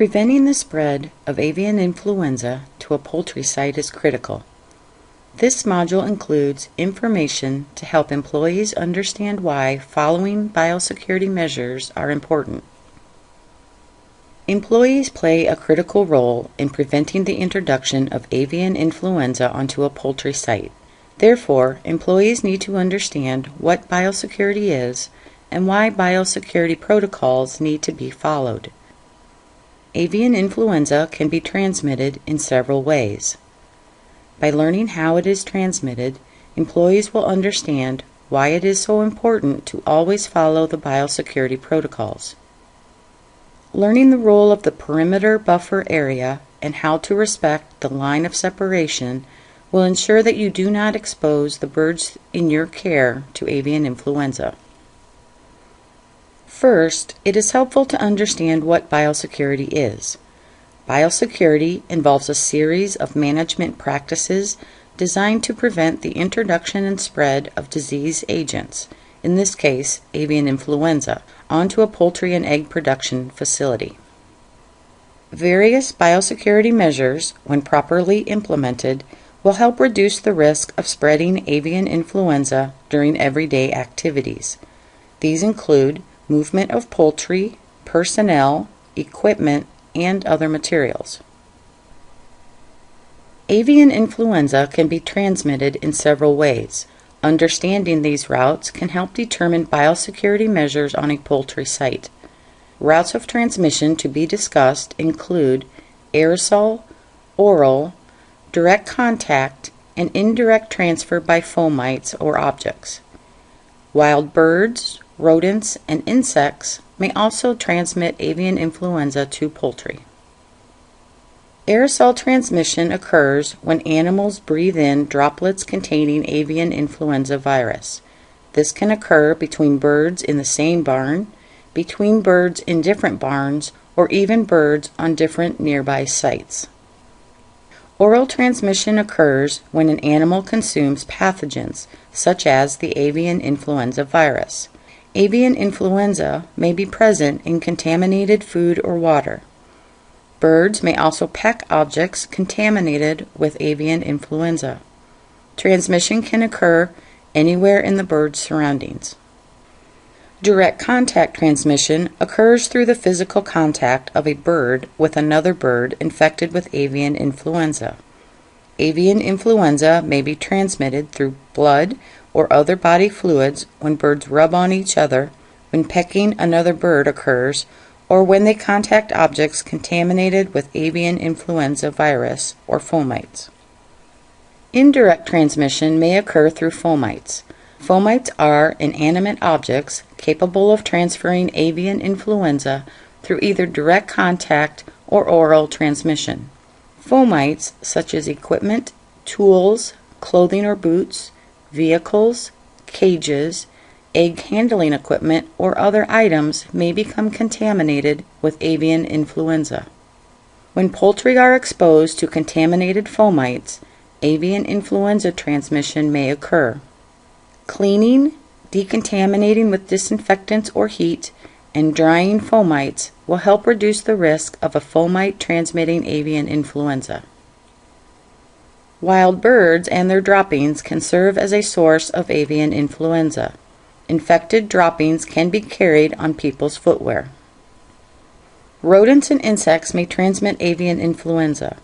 Preventing the spread of avian influenza to a poultry site is critical. This module includes information to help employees understand why following biosecurity measures are important. Employees play a critical role in preventing the introduction of avian influenza onto a poultry site. Therefore, employees need to understand what biosecurity is and why biosecurity protocols need to be followed. Avian influenza can be transmitted in several ways. By learning how it is transmitted, employees will understand why it is so important to always follow the biosecurity protocols. Learning the role of the perimeter buffer area and how to respect the line of separation will ensure that you do not expose the birds in your care to avian influenza. First, it is helpful to understand what biosecurity is. Biosecurity involves a series of management practices designed to prevent the introduction and spread of disease agents, in this case avian influenza, onto a poultry and egg production facility. Various biosecurity measures, when properly implemented, will help reduce the risk of spreading avian influenza during everyday activities. These include movement of poultry, personnel, equipment, and other materials. Avian influenza can be transmitted in several ways. Understanding these routes can help determine biosecurity measures on a poultry site. Routes of transmission to be discussed include aerosol, oral, direct contact, and indirect transfer by fomites or objects. Wild birds, rodents, and insects may also transmit avian influenza to poultry. Aerosol transmission occurs when animals breathe in droplets containing avian influenza virus. This can occur between birds in the same barn, between birds in different barns, or even birds on different nearby sites. Oral transmission occurs when an animal consumes pathogens, such as the avian influenza virus. Avian influenza may be present in contaminated food or water. Birds may also peck objects contaminated with avian influenza. Transmission can occur anywhere in the bird's surroundings. Direct contact transmission occurs through the physical contact of a bird with another bird infected with avian influenza. Avian influenza may be transmitted through blood or other body fluids when birds rub on each other, when pecking another bird occurs, or when they contact objects contaminated with avian influenza virus or fomites. Indirect transmission may occur through fomites. Fomites are inanimate objects capable of transferring avian influenza through either direct contact or oral transmission. Fomites, such as equipment, tools, clothing or boots, vehicles, cages, egg handling equipment, or other items may become contaminated with avian influenza. When poultry are exposed to contaminated fomites, avian influenza transmission may occur. Cleaning, decontaminating with disinfectants or heat, and drying fomites will help reduce the risk of a fomite transmitting avian influenza. Wild birds and their droppings can serve as a source of avian influenza. Infected droppings can be carried on people's footwear. Rodents and insects may transmit avian influenza.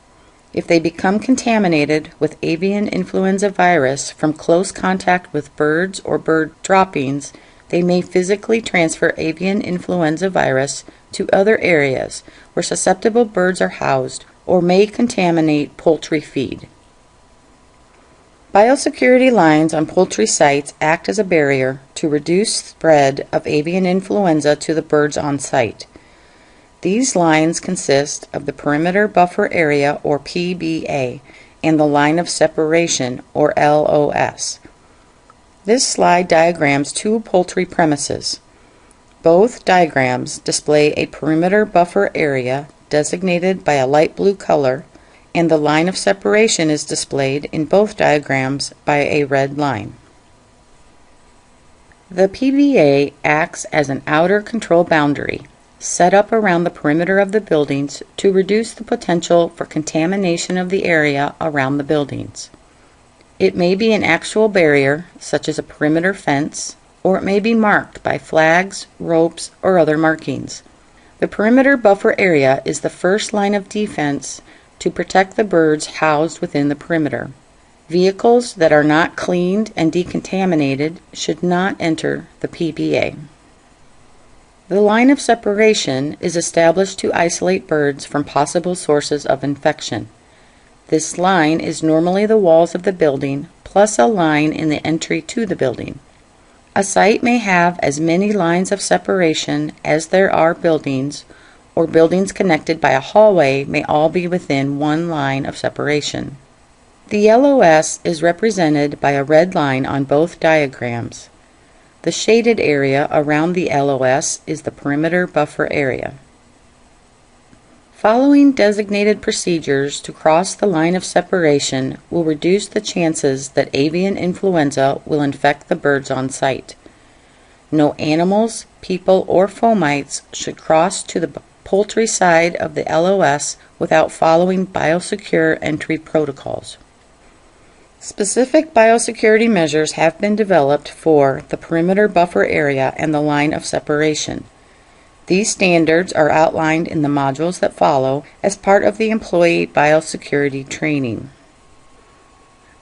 If they become contaminated with avian influenza virus from close contact with birds or bird droppings, they may physically transfer avian influenza virus to other areas where susceptible birds are housed, or may contaminate poultry feed. Biosecurity lines on poultry sites act as a barrier to reduce spread of avian influenza to the birds on site. These lines consist of the perimeter buffer area, or PBA, and the line of separation, or LOS. This slide diagrams two poultry premises. Both diagrams display a perimeter buffer area designated by a light blue color, and the line of separation is displayed in both diagrams by a red line. The PBA acts as an outer control boundary, set up around the perimeter of the buildings to reduce the potential for contamination of the area around the buildings. It may be an actual barrier, such as a perimeter fence, or it may be marked by flags, ropes, or other markings. The perimeter buffer area is the first line of defense to protect the birds housed within the perimeter. Vehicles that are not cleaned and decontaminated should not enter the PBA. The line of separation is established to isolate birds from possible sources of infection. This line is normally the walls of the building plus a line in the entry to the building. A site may have as many lines of separation as there are buildings, or buildings connected by a hallway may all be within one line of separation. The LOS is represented by a red line on both diagrams. The shaded area around the LOS is the perimeter buffer area. Following designated procedures to cross the line of separation will reduce the chances that avian influenza will infect the birds on site. No animals, people, or fomites should cross to the poultry side of the LOS without following biosecure entry protocols. Specific biosecurity measures have been developed for the perimeter buffer area and the line of separation. These standards are outlined in the modules that follow as part of the employee biosecurity training.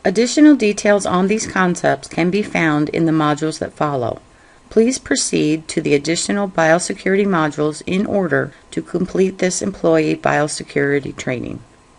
Additional details on these concepts can be found in the modules that follow. Please proceed to the additional biosecurity modules in order to complete this employee biosecurity training.